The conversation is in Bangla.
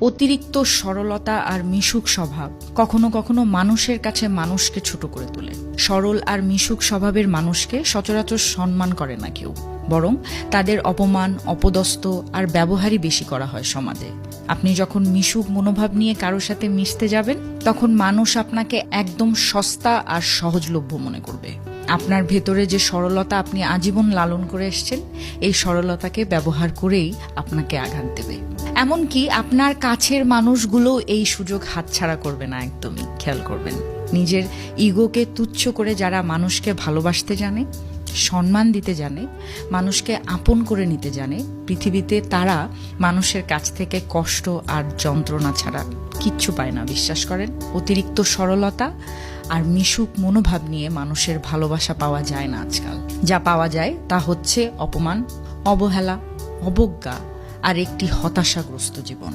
অতিরিক্ত সরলতা আর মিশুক স্বভাব কখনো কখনো মানুষের কাছে মানুষকে ছোট করে তোলে। সরল আর মিশুক স্বভাবের মানুষকে সচরাচর সম্মান করে না কেউ, বরং তাদের অপমান, অপদস্থ আর ব্যবহারই বেশি করা হয় সমাজে। আপনি যখন মিশুক মনোভাব নিয়ে কারোর সাথে মিশতে যাবেন, তখন মানুষ আপনাকে একদম সস্তা আর সহজলভ্য মনে করবে। আপনার ভেতরে যে সরলতা আপনি আজীবন লালন করে এসেছেন, এই সরলতাকে ব্যবহার করেই আপনাকে আঘাত দেবে। এমনকি আপনার কাছের মানুষগুলো এই সুযোগ হাতছাড়া করবে না, একদমই খেয়াল করবেন। নিজের ইগোকে তুচ্ছ করে যারা মানুষকে ভালোবাসতে জানে, সম্মান দিতে জানে, মানুষকে আপন করে নিতে জানে, পৃথিবীতে তারা মানুষের কাছ থেকে কষ্ট আর যন্ত্রণা ছাড়া কিচ্ছু পায় না, বিশ্বাস করেন। অতিরিক্ত সরলতা আর মিশুক মনোভাব নিয়ে মানুষের ভালোবাসা পাওয়া যায় না আজকাল। যা পাওয়া যায় তা হচ্ছে অপমান, অবহেলা, অবজ্ঞা আর একটি হতাশাগ্রস্ত জীবন।